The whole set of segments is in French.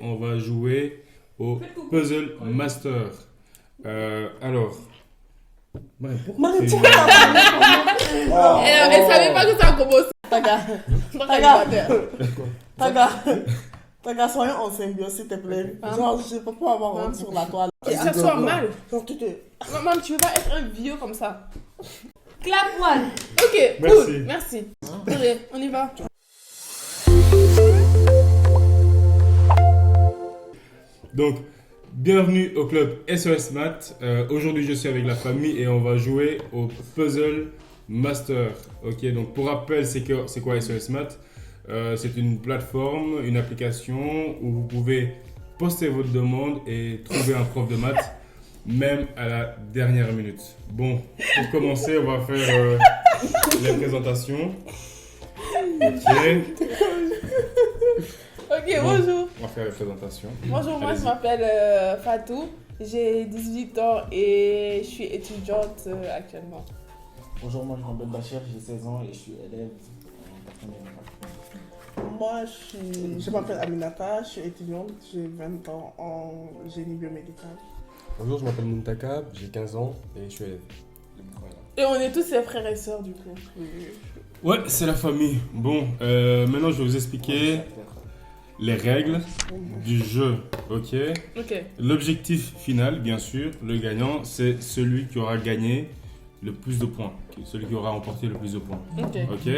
On va jouer au Puzzle Master. Alors. Ouais, pourquoi Elle savait pas que ça a commencé. Taga, soyons en symbiose, s'il te plaît. Genre, je peux pas avoir honte sur la toile. Ça soit mal. Genre, tu te... Maman, tu veux pas être un vieux comme ça. Clap one. Ok, Merci. cool. Merci. Allez, on y va. Donc, bienvenue au club SOS Math. Aujourd'hui, je suis avec la famille et on va jouer au Puzzle Master. Ok, donc pour rappel, c'est quoi SOS Math? C'est une plateforme, une application où vous pouvez poster votre demande et trouver un prof de maths, même à la dernière minute. Bon, pour commencer, on va faire les présentations. Ok, Bon, bonjour. on va faire les présentations. Bonjour, moi je Allez-y. m'appelle Fatou. J'ai 18 ans et je suis étudiante actuellement. Bonjour, moi je m'appelle Bachir, j'ai 16 ans et je suis élève en quatrième école. Moi, je m'appelle Aminata, je suis étudiante, j'ai 20 ans en génie biomédical. Bonjour, je m'appelle Muntaka, j'ai 15 ans et je suis élève. Et on est tous ses frères et sœurs du coup. Ouais, c'est la famille. Bon, maintenant je vais vous expliquer les règles du jeu, ok? Ok. L'objectif final, bien sûr, le gagnant, c'est celui qui aura gagné le plus de points, celui qui aura remporté le plus de points, Ok. ok?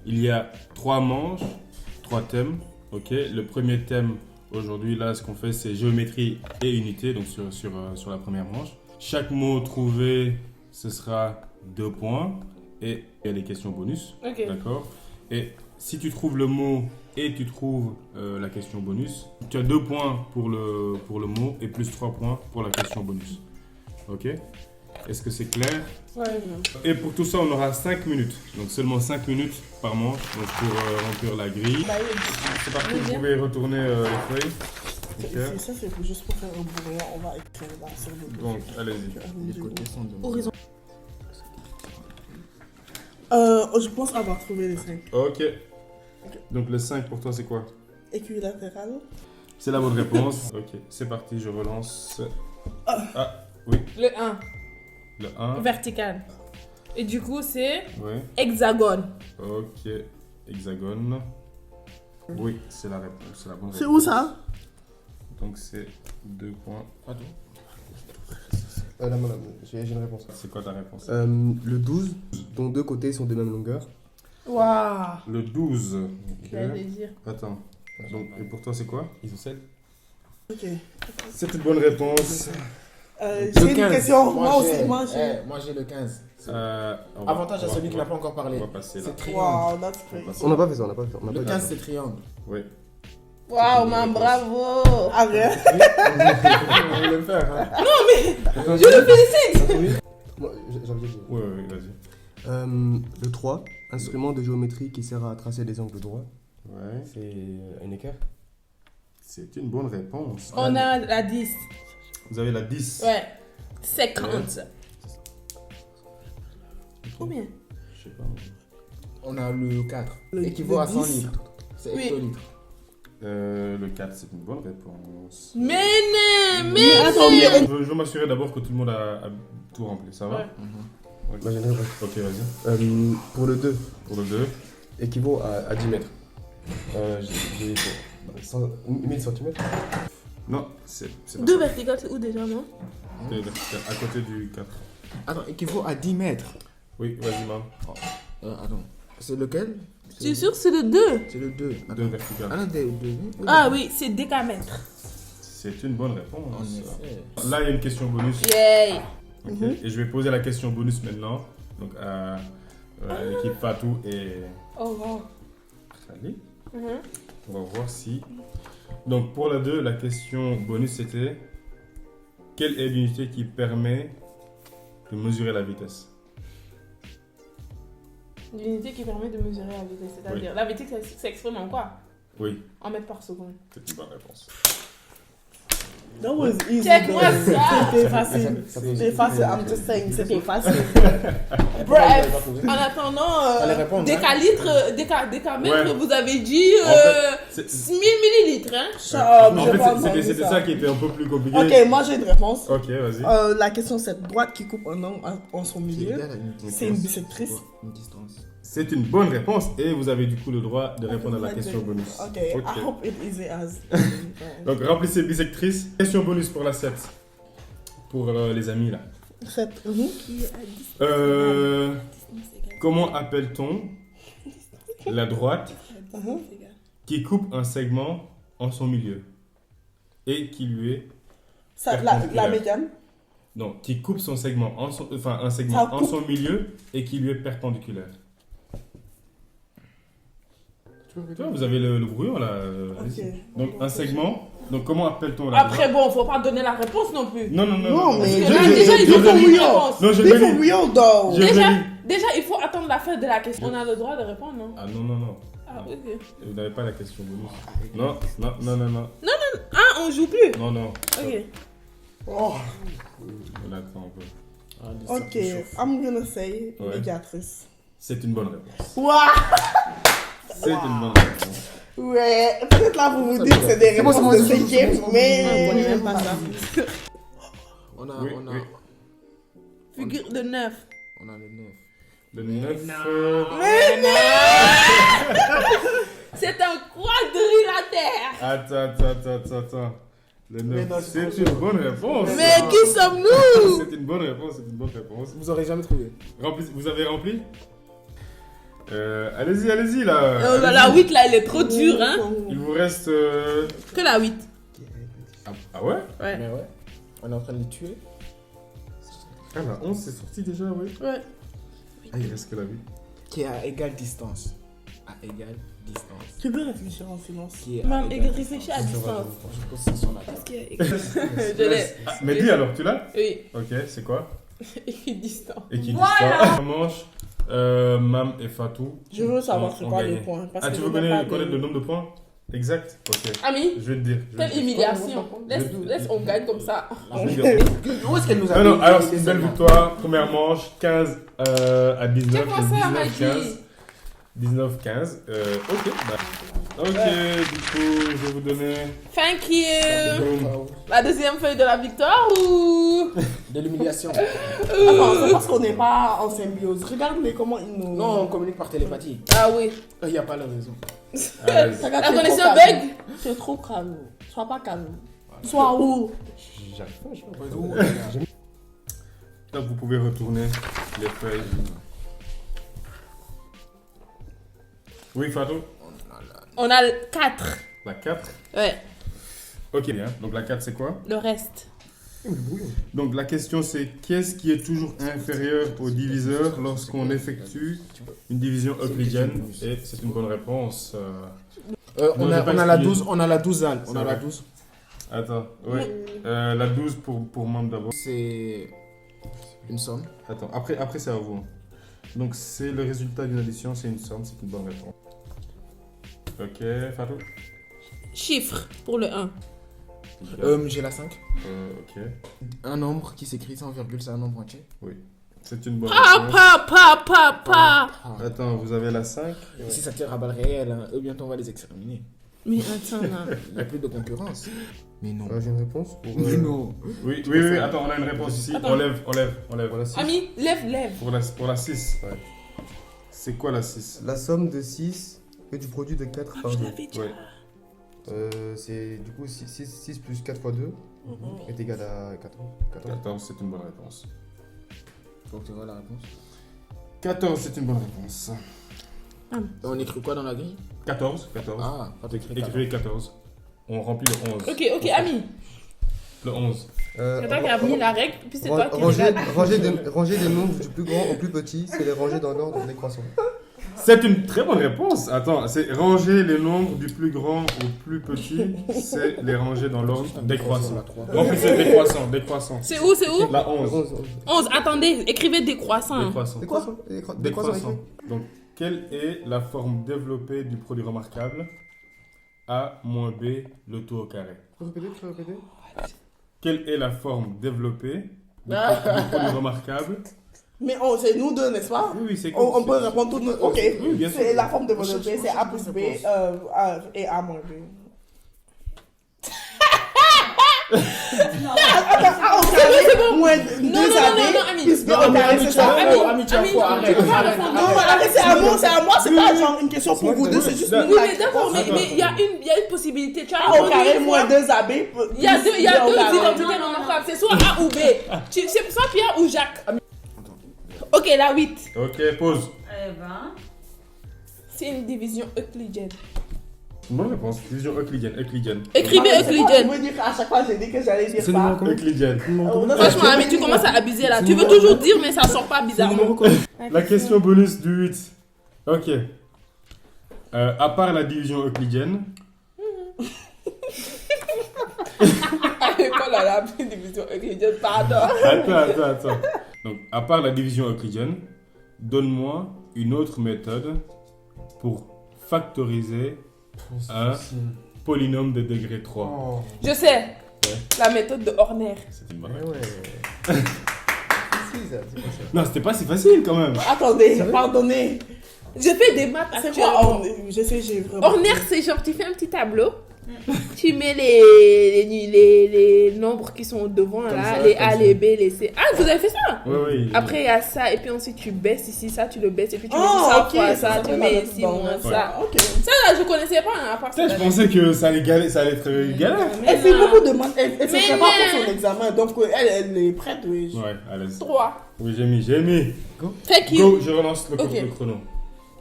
Il y a 3 manches, 3 thèmes, ok? Le premier thème, aujourd'hui, là, ce qu'on fait, c'est géométrie et unité, donc sur la première manche. Chaque mot trouvé, ce sera 2 points, et il y a des questions bonus, Ok. d'accord? Et si tu trouves le mot et tu trouves la question bonus, tu as 2 points pour le mot et plus 3 points pour la question bonus. Ok? Est-ce que c'est clair? Ouais. Et pour tout ça, on aura 5 minutes. Donc seulement 5 minutes par manche donc pour remplir la grille. Bah, C'est parti, vous pouvez retourner les feuilles. Ok. Ça, c'est juste pour faire un brouillon, on va écrire là sur le dos. Donc, allez-y. Les côtés sont de Horizon. Je pense avoir trouvé les 5. Ok. Donc le 5 pour toi, c'est quoi? Équilatéral. C'est la bonne réponse. Ok, c'est parti, je relance. Ah, oui, Le 1, le 1. vertical. Et du coup, c'est Oui. hexagone. Ok, hexagone. Oui, c'est la réponse, c'est la bonne réponse. C'est où ça? Donc c'est 2 points. Là, madame, j'ai une réponse. C'est quoi ta réponse? Le 12, dont deux côtés sont de même longueur. Waouh. Le 12. Ok. J'allais dire. Attends. Donc, et pour toi, c'est quoi? Isocèle. Ok. C'est une bonne réponse. J'ai une question. Moi aussi, moi j'ai. Moi j'ai le 15. On va- Avantage à on va- celui qui on n'a va- pas encore parlé. On va passer là. C'est triangle. Wow, that's crazy. On n'a pas fait ça, on n'a pas fait ça. On n'a Le pas 15 fait c'est triangle. Oui. Waouh, man, bravo. Arrête. On va le faire. Hein. Je le félicite. ça. Moi, j'avais dit. Oui, oui, vas-y. Le 3, instrument de géométrie qui sert à tracer des angles droits. Ouais. C'est un équerre. C'est une bonne réponse. On a la 10. Vous avez la 10. Ouais. 50. Combien? Je sais pas. On a le 4. Le- Équivaut à le 100 10. litres. C'est Oui. hectolitres. Le 4, c'est une bonne réponse. Mais Attends, mais Je veux m'assurer d'abord que tout le monde a tout rempli. Ça va? Ouais. Ok. Bah, j'ai une réponse. Ok, vas-y. Pour le 2, Pour le 2. équivaut à 10 mètres. J'ai 1000 cm. Non, c'est pas 2 ça. verticales, c'est où déjà, non? C'est à côté du 4. Attends, équivaut à 10 mètres. Oui, vas-y, man. Attends. C'est lequel? Tu es sûr que c'est le 2? C'est le 2. 2 verticales. Ah non, Ah oui, c'est décamètre. C'est une bonne En réponse. effet. Là, il y a une question bonus. Yay. Ok. Et je vais poser la question bonus maintenant. Donc à l'équipe Fatou et Oh wow. Khali. On va voir si. Donc pour la 2, la question bonus c'était: quelle est l'unité qui permet de mesurer la vitesse? L'unité qui permet de mesurer la vitesse, c'est-à-dire la vitesse s'exprime en quoi? Oui, En mètres par seconde. c'est une bonne réponse. That was easy. Check-moi though. ça. C'était facile. Ça peut- C'était facile. I'm just saying. C'était facile. Bref, en attendant, Fallait répondre, décamètre, Ouais. vous avez dit En fait, 1000 millilitres, hein? Shut up, En j'ai fait, pas entendu c'était ça qui était un peu plus compliqué. Ok, moi j'ai une réponse. Ok, vas-y. La question, cette droite qui coupe un angle en son Qui est milieu, égal à une distance. c'est une bisectrice. Ouais, une distance. C'est une bonne réponse et vous avez du coup le droit de répondre à la question bonus. Ok, I hope it easy as. Donc remplissez bisectrice. Question bonus pour la 7. Pour les amis là. Cette. Comment appelle-t-on la droite qui coupe un segment en son milieu et qui lui est Ça, la médiane. non, qui coupe son segment en son, enfin un segment Ça en coupe. son milieu et qui lui est perpendiculaire. Tu vois, vous avez le brouillon là. allez-y. Donc un segment. Donc comment appelle-t-on la Après, bon, faut pas donner la réponse non plus. Non, non, non. Non, mais Parce que là, déjà, il je faut qu'on relis. lui réponse. Non, je Be for relis. real though. Je Déjà, relis. déjà, il faut attendre la fin de la question. On a le droit de répondre, non? Ah non, non, non. Ah, ok. Vous n'avez pas la question bonus. Non, non, non, non, non. Ah, on joue plus? Non, non. Ok. Oh, On attend un peu. Ah, des ok, cercles chauffes. I'm gonna say Ouais. médiatrice. C'est une bonne réponse. Ouah! C'est une bonne réponse. Ouais, peut-être là vous vous dites que c'est des C'est bon, réponses c'est de bon, c'est bon, cinquième, c'est bon, mais on connaît même pas ça. On a, Oui, on a, oui. Figure de 9. on a le 9. Le 9. C'est un quadrilatère. Attends. Le 9. C'est une bonne réponse. Mais qui sommes-nous? C'est une bonne réponse, c'est une bonne réponse. Vous aurez jamais trouvé. Vous avez rempli allez-y là. Oh là, la 8 là, elle est trop dure, hein? Il vous reste. Que la 8. Ah ouais Ouais. Mais ouais, on est en train de les tuer. Ah la 11 c'est sorti déjà, oui. Ouais. Ah, il reste que la 8. Qui est à égale distance. À égale distance. Tu peux réfléchir en silence. Qui est Maman, égale réfléchis à distance. distance. Je pense que c'est son attaque. Je l'ai. Ah, mais dis alors, tu l'as Oui. Ok, c'est quoi Équidistant. Et qui dit Voilà. ça manche, Mam et Fatou. Je veux savoir ont c'est quoi gagné. les points. Parce Ah, que tu je veux n'ai pas connaître de- le nombre de points Exact. Ok. Ami, Je vais te dire. quelle humiliation. Laisse, on gagne comme ça. Je vais te dire. Où est-ce qu'elle nous a Non, non, mis alors les c'est une belle segments victoire. Première manche, 15 à 19. Quel français a 19-15. 19-15. Ok. Ok, du coup, je vais vous donner. Thank you. Boum. La deuxième feuille de la victoire ou. De l'humiliation. Attends, c'est parce qu'on n'est pas en symbiose. Regarde-les comment ils nous. Non, on communique par télépathie. Ah oui. Il n'y a pas la raison. Allez. Regarde, La t'es connexion trop calme. bug. C'est trop calme. Sois pas calme. Sois où? J'arrive pas, je sais pas. Donc, vous pouvez retourner les feuilles. Oui, Fatou On a 4. La 4. Ouais. Ok, bien. Donc la 4, c'est quoi Le reste. Donc la question, c'est qu'est-ce qui est toujours inférieur au diviseur lorsqu'on effectue une division euclidienne Et c'est une bonne réponse. On Non, j'ai pas a la expliqué. 12, on a la 12 Al. On C'est a la vrai. 12. Attends, oui. La 12 pour Mam d'abord. C'est une somme. Attends, après c'est à vous. Donc c'est le résultat d'une addition, c'est une somme, c'est une bonne réponse. Ok, Fatou Chiffre pour le 1. J'ai la 5. Ok, Un nombre qui s'écrit sans virgule, c'est un nombre entier. c'est une bonne Pa, réponse. pa. Attends, vous avez la 5 Si ça tire à balles réelles, hein, eux bientôt on va les exterminer. Mais attends là. Il n'y a plus de concurrence. Mais non. J'ai une réponse pour. Mais non. Oui, attends, on a une réponse ici. Attends. On lève. Voilà, six. Ami, lève. Pour la 6. Ouais. C'est quoi la 6 La somme de 6 et du produit de 4 par 2. Ouais. C'est du coup 6 plus 4 fois 2 est égal à 14. 14, c'est une bonne réponse. Donc tu vois la réponse. 14, c'est une bonne réponse. On écrit quoi dans la grille? 14. Ah, pas d'écrit. Écrivez 14. On remplit le 11. Ok, ami. Le 11. C'est toi qui as mis la règle, puis c'est toi qui Ranger des nombres du plus grand au plus petit, c'est les ranger dans l'ordre décroissant. C'est une très bonne réponse. Attends, c'est ranger les nombres du plus grand au plus petit, c'est les ranger dans l'ordre décroissant. Remplissez décroissant. C'est où La 11. 11. Attendez, écrivez décroissant. Décroissant. C'est quoi Décroissant. Donc, quelle est la forme développée du produit remarquable A moins B, le tout au carré? Tu peux répéter quelle est la forme développée du produit remarquable? Mais c'est nous deux, n'est-ce pas? Oui, c'est On peut répondre tout de suite. Ok. Oui, bien sûr. C'est la forme de développée, c'est A plus B et A moins B. A au carré, moins 2AB, plus B au carré, c'est ça? Ami, tu as quoi? Arrête. Non, arrête, c'est à moi, c'est pas genre une question pour vous deux, c'est juste une Oui, mais d'accord, mais il y a une possibilité. Tu as A au répondu carré, une moins fois. 2AB. Il y a deux identités Non, non, remarquables. C'est soit A ou B. C'est soit Pierre ou Jacques. Ok, la 8. Ok, pause. Eh ben. C'est une division euclidienne. Bonne réponse. Division euclidienne. Écrivez Je euclidienne. veux dire qu'à chaque fois, j'ai dit que j'allais dire C'est le numéro ça. combien? Euclidienne. Franchement, mais tu commences à abuser là. Tu veux toujours dire, mais ça sort pas bizarrement. La question bonus du 8. Ok. À part la division euclidienne, À l'école, elle a appris division euclidienne, pardon. Attends. Donc, à part la division euclidienne, donne-moi une autre méthode pour factoriser un polynôme de degré 3. Oh. Je sais. La méthode de Horner. C'est une bonne Ouais, réponse. ouais. Si, ça, c'est pas ça. Non, c'était pas si facile quand même. Attendez, pardonnez. Je fais des maths C'est actuellement. quoi? Je sais, j'ai vraiment. Horner, c'est genre, tu fais un petit tableau. Tu mets les nombres qui sont devant Comme là, ça, les comme A, ça. les B, les C. Ah, vous avez fait ça? Oui. Après, il y a ça, et puis ensuite tu baisses ici, ça, tu le baisses, et puis tu mets Oh, ça, ok, fois ça ça, tu s'appelle mets la ici, méthode moins d'Horner. ça. Ok. Ça, là, je connaissais pas, hein, à part Putain, ça. je pensais que ça allait être galère. Elle fait beaucoup de maths. Elle se Mais prépare non. pour son examen. Donc, elle est prête, oui. Ouais, allez. 3. Oui, j'ai mis. Thank Go, you. je relance le Ok. chrono.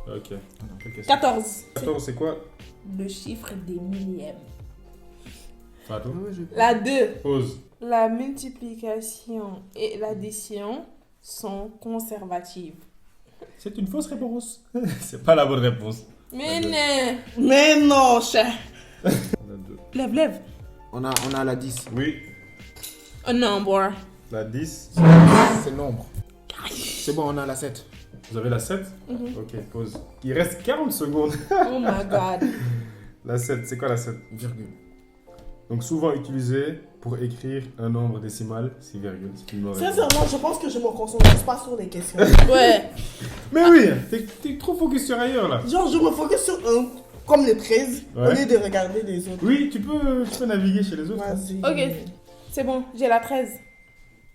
Ok. Quelle question? 14. 14, c'est quoi? Le chiffre des millièmes. Pardon. La 2. Pause. La multiplication et l'addition sont conservatives. C'est une fausse réponse. C'est pas la bonne réponse. Mais La deux. non. Mais non, cher. On a deux. Lève. On a la 10. Oui, Un nombre. la 10. C'est le nombre. C'est bon, on a la 7. Vous avez la 7? Ok, pause. Il reste 40 secondes. Oh my god. La 7, c'est quoi la 7? Virgule. Donc souvent utilisé pour écrire un nombre décimal, c'est virgule. C'est une mauvaise réponse. Sincèrement, je pense que je me concentre pas sur les questions. Ouais. Mais oui, t'es trop focus sur ailleurs là. Genre, je me focus sur un, comme les 13, au Ouais. lieu de regarder les autres. Oui, tu peux naviguer chez les autres. hein. Vas-y. Ok. C'est bon, j'ai la 13.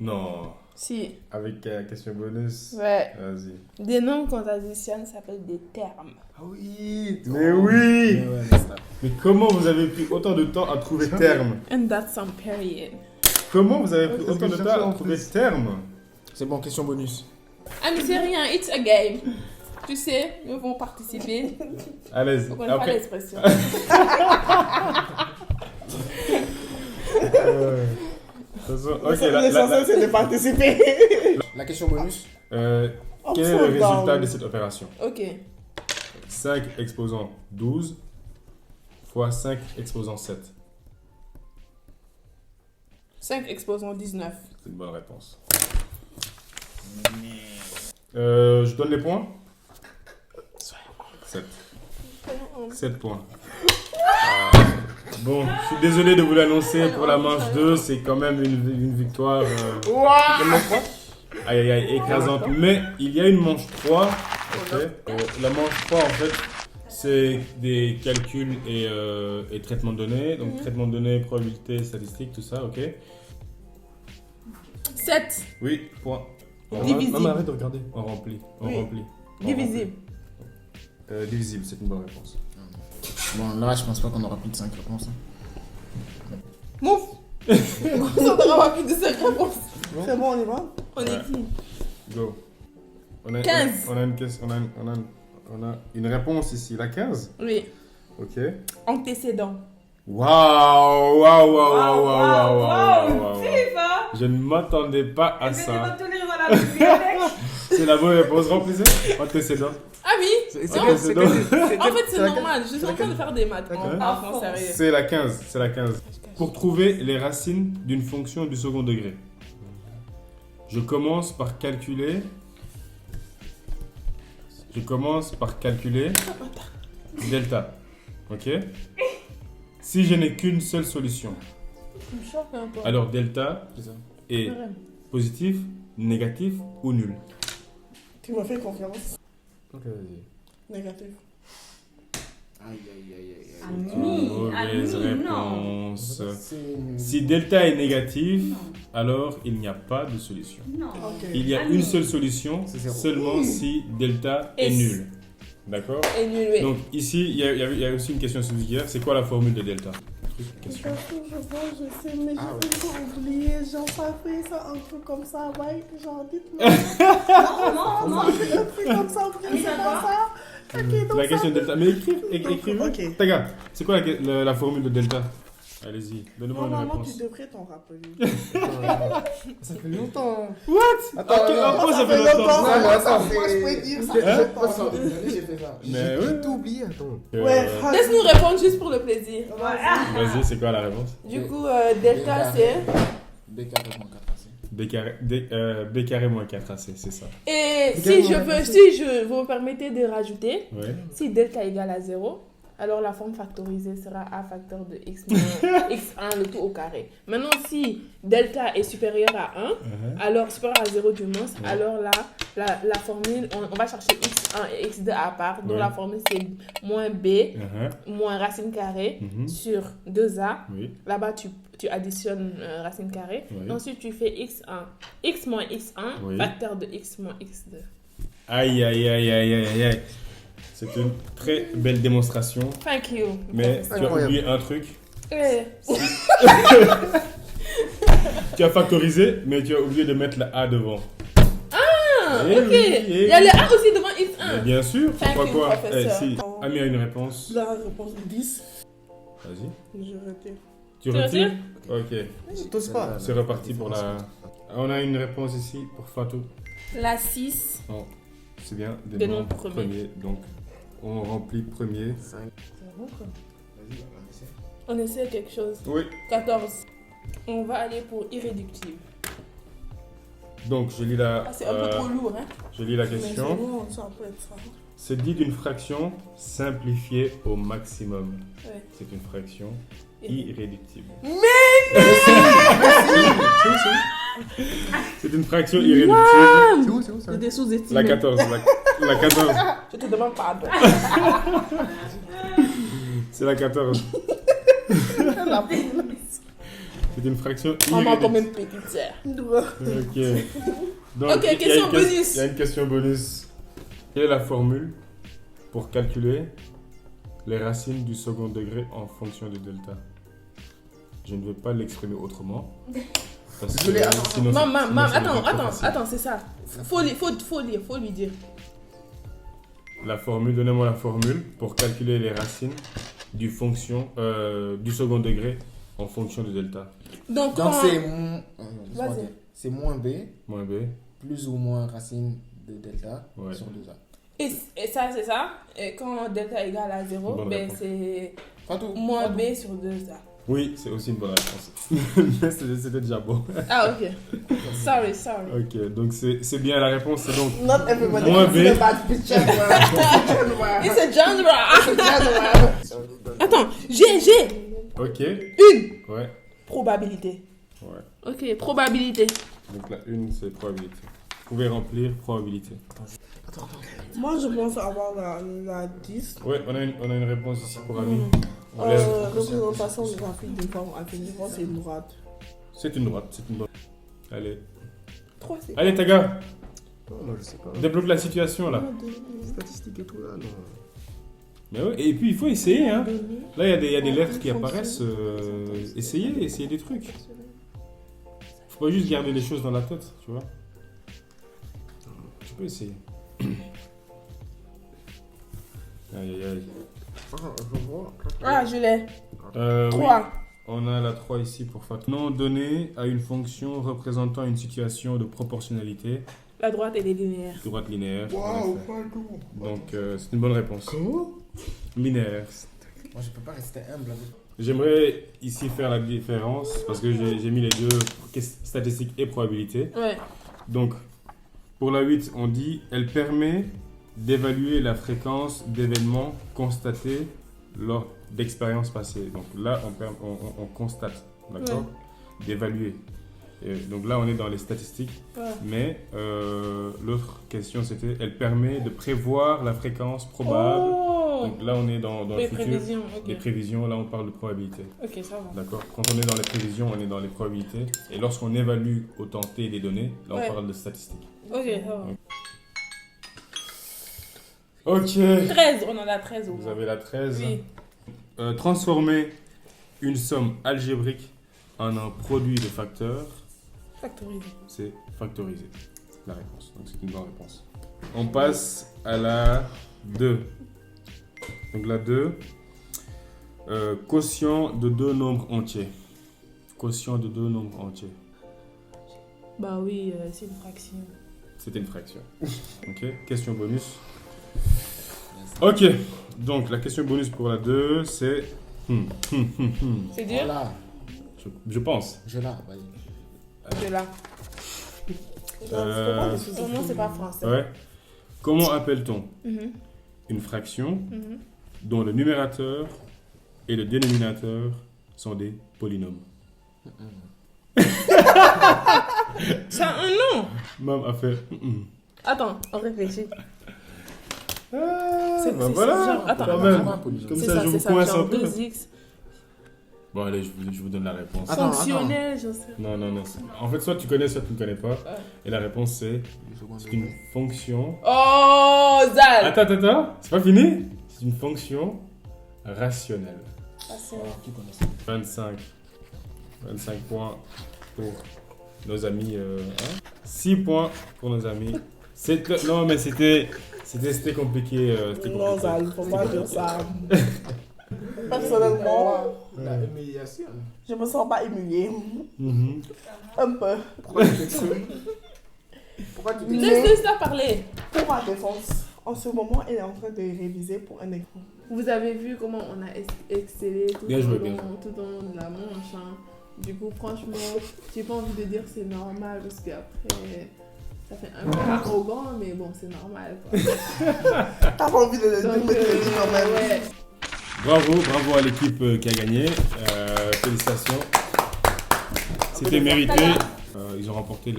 Non, Si. avec question bonus. Ouais. Vas-y. Des nombres qu'on additionne s'appellent des termes. Ah oui. Mais oui. Ouais, Mais comment vous avez pris autant de temps à trouver terme? And that's some period. Comment vous avez pris c'est ce autant que de je temps cherchais à en trouver plus. terme? C'est bon, question bonus. Ah mais c'est rien, it's a game. Tu sais, ils vont participer. Allez, Vous connaissez pas après. l'expression. De toute façon, ok, L'essentiel, c'est de participer. La question bonus. quel est le résultat de cette opération? Ok. 5 exposant 12 fois 5 exposant 7. 5 exposants 19. C'est une bonne réponse. Je donne les points? 7. 7 points. Bon, je suis désolé de vous l'annoncer pour la manche 2, c'est quand même une victoire aïe aïe aïe, écrasante. Mais il y a une manche 3. ok. La manche 3 en fait, c'est des calculs et traitement de données. Donc traitement de données, probabilité, statistique, tout ça, ok. 7. Oui, point. Divisible. Non, mais arrête de regarder. On remplit. Oui. On Divisible. remplit. Divisible, c'est une bonne réponse. Bon, là, je pense pas qu'on aura plus de 5 réponses. hein. Mouf. Ça n'aura plus de 5 réponses. C'est bon, on y va. On est qui? Go. On a, 15. On a une question, on a une réponse ici, la 15. Oui. Ok. Antécédent. Waouh, waouh, waouh, waouh, waouh. FIFA. Je ne m'attendais pas à Et puis, ça. tu vas tenir dans la bibliothèque. C'est la bonne réponse. Remplissez. Antécédent. Ah oui. Antécédent. En fait, c'est c'est la- normal. Je suis en train de faire des maths. En fond, sérieux. C'est la 15. C'est la 15. Pour trouver les racines d'une fonction du second degré, je commence par calculer. Delta. Ok? Si je n'ai qu'une seule solution, Tu me choques un peu. Alors, delta C'est ça. est positif, négatif ou nul? Tu me fais confiance. Ok, vas-y. Négatif. Aïe, aïe, aïe, aïe, aïe. Ami, Mauvaise ami, non. réponse. C'est nul. Si delta est négatif, Non. alors il n'y a pas de solution. Non. Ok. Il y a Ami. une seule solution, C'est zéro. seulement si delta est Et nul. D'accord? Et nul, oui. Donc ici, il y a aussi une question subsidiaire. C'est quoi la formule de delta? Question. Je vois, je sais, mais Ah ouais. j'ai toujours oublié. Genre, ça fait ça, un truc comme ça, ouais. Genre, dites-moi. Non, non, Ça fait un truc comme ça, vous Mais c'est ça pas va. ça. Ok, donc La question de delta. Mais écrivez. Ok. Taga, c'est quoi la formule de delta? Allez-y, donnez-moi une Normalement, réponse. tu devrais t'en rappeler. Ça fait longtemps. What? Attends, Pourquoi ça fait longtemps? Non, mais attends, Moi, je peux dire ça. Hein? Moi, sans déconner, j'ai fait ça. Mais J'ai ouais. tout oublié, attends. Ouais, Laisse-nous répondre juste pour le plaisir. Voilà. Vas-y, c'est quoi la réponse? Du coup, delta, c'est. B carré moins 4AC. B carré moins 4AC, c'est ça. Et Également, si je vous permettez de rajouter, Ouais. si delta égale à 0, alors la forme factorisée sera a facteur de x moins x1 le tout au carré. Maintenant, si delta est supérieur à 1, alors supérieur à 0 du moins, alors là, la formule, on va chercher x1 et x2 à part. Donc Ouais. la formule, c'est moins b moins racine carrée sur 2a. Oui. Là-bas, tu additionnes racine carrée. Oui. Ensuite, tu fais x1, x moins x1, Oui. facteur de x moins x2. Aïe, aïe, aïe, aïe, aïe, aïe. C'est une très belle démonstration. Thank you. Mais tu as Incroyable. oublié un truc. Eh, Tu as factorisé, mais tu as oublié de mettre la A devant. Ah, Eh ok. oui, eh Il y a le A aussi devant Mais x1. bien sûr, Thank pourquoi you, quoi? professeur. Si Ami a une réponse. La réponse 10. Vas-y. Je retire. Tu Tu retires? retires Ok. T'oses pas. C'est reparti pour la... On a une réponse ici pour Fatou. La 6. Non, c'est bien des Des noms noms premiers. premiers. Donc, on remplit premier. Vas-y, on va laisser. On essaie quelque chose. Oui. 14. On va aller pour irréductible. Donc, je lis la, Ah, c'est un peu trop lourd, hein. je lis la Mais c'est question. bon, ça peut être ça. C'est dit d'une fraction simplifiée au maximum. Ouais. C'est une fraction Et- irréductible. Mais C'est une fraction irréductible. C'est où, ça? c'est des sous-estimés. La 14. La 14. Je te demande pardon. C'est la 14. La poule. C'est une fraction Maman comme irréductible. une petite sœur. Ok. Donc, Ok, il y a question une bonus. Il y a une question bonus. Quelle est la formule pour calculer les racines du second degré en fonction de delta? Je ne vais pas l'exprimer autrement. Parce que Désolé, attends, sinon, Maman, ça devient trop attends, facile. c'est ça. Faut lire, faut lui dire. La formule, donnez-moi la formule pour calculer les racines du second degré en fonction de delta. Donc, Donc quand- c'est moins. laisse-moi Vas-y. dire. C'est moins B Moins B. plus ou moins racine de delta Ouais. sur 2A. et ça, c'est ça. Et quand delta égale à 0, Bonne ben réponse. c'est Fatou, moins Fatou. b sur 2a. Oui, c'est aussi une bonne réponse. Mais c'était déjà bon. Ah, ok. Sorry. Ok, donc c'est bien la réponse, c'est donc Not everybody Moins can B. see the bad picture. It's a genre. Attends, j'ai ok. une Ouais, probabilité. ouais. Ok, probabilité. Donc la une, c'est probabilité. Vous pouvez remplir probabilité. Moi, je pense avoir la 10. Ouais, on a une réponse ici pour Ami. On Euh, lève. Représentation de graphique d'une forme infiniment, c'est une droite. C'est une droite, c'est une bonne. Allez. 3, c'est. Allez, Taga, Non, moi je sais pas. débloque la situation là. Statistiques et tout là, non. Mais ouais, et puis il faut essayer, hein. Là, il y a des lettres qui apparaissent. Essayez des trucs. Faut pas juste garder les choses dans la tête, tu vois. Tu peux essayer. Aïe, aïe, aïe. Je vois. Ah, je l'ai. Oui. 3. On a la 3 ici pour Fatou. Nom donné à une fonction représentant une situation de proportionnalité, La droite, elle est linéaire. droite linéaire. en Waouh, effet. pas tout. Donc c'est une bonne réponse. Comment? Linéaire. Moi, je peux pas rester humble avec. J'aimerais ici faire la différence parce que j'ai mis les deux statistiques et probabilité. Ouais. Donc pour la 8, on dit elle permet d'évaluer la fréquence d'événements constatés lors d'expériences passées. Donc là, on constate d'accord, d'évaluer. Et donc là, on est dans les statistiques, mais l'autre question, c'était, elle permet de prévoir la fréquence probable. Donc là, on est dans le futur. Prévisions, Les prévisions, là, on parle de probabilité. Ok, ça va. D'accord. Quand on est dans les prévisions, on est dans les probabilités. Et lorsqu'on évalue au temps T des données, là, on parle de statistiques. Ok, ça va. Ok. 13, on en a 13 au Vous moins. avez la 13. Oui. Transformer une somme algébrique en un produit de facteurs, Factorisé. c'est factoriser. La réponse. Donc c'est une bonne réponse. On passe à la 2. Donc la 2. Quotient de deux nombres entiers. Quotient de deux nombres entiers. Bah oui, c'est une fraction. C'était une fraction. Ok. Question bonus. Ok. Donc la question bonus pour la 2, c'est... C'est dur? Voilà, Je pense. je l'ai, vas-y. De là. Vraiment, c'est pas français. Ouais. Comment appelle-t-on Mhm, une fraction mhm. dont le numérateur et le dénominateur sont des polynômes? Ça a un nom. Mam a fait... Attends, on réfléchit. C'est c'est voilà. genre- attends, Quand attends, même. attends. Comme C'est ça, ça, je c'est vous ça. coince un Genre peu. 2x. Bon, allez, je vous donne la réponse. Attends, Fonctionnel, je sais. Non. En fait, soit tu connais, soit tu ne connais pas. Et la réponse, c'est une fonction... Oh, Zal. Attends. C'est pas fini? C'est une fonction rationnelle. Qui connaît ça? 25 points pour nos amis. 6 points pour nos amis. Non, mais c'était compliqué. Non, ça, il faut pas dire ça. Personnellement, La humiliation. je me sens pas humiliée. Mhm. Un peu. Pourquoi tu dis Laisse-la parler. Pour ma défense, en ce moment, elle est en train de réviser pour un examen. Vous avez vu comment on a excellé tout Bien au joué, long bien tout au long de la manche. Hein. Du coup, franchement, j'ai pas envie de dire c'est normal parce qu'après, ça fait un peu arrogant, mais bon, c'est normal. Quoi. T'as pas envie de le Donc, dire quand même. ouais. Bravo à l'équipe qui a gagné. Félicitations. C'était mérité. Ils ont remporté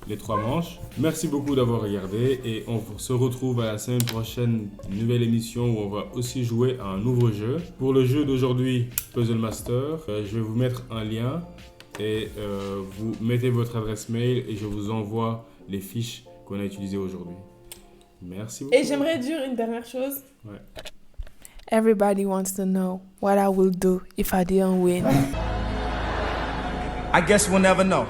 les 3 manches. Merci beaucoup d'avoir regardé et on se retrouve à la semaine prochaine, une nouvelle émission où on va aussi jouer à un nouveau jeu. Pour le jeu d'aujourd'hui, Puzzle Master, je vais vous mettre un lien et vous mettez votre adresse mail et je vous envoie les fiches qu'on a utilisées aujourd'hui. Merci beaucoup. Et j'aimerais dire une dernière chose. Ouais. Everybody wants to know what I will do if I didn't win. I guess we'll never know.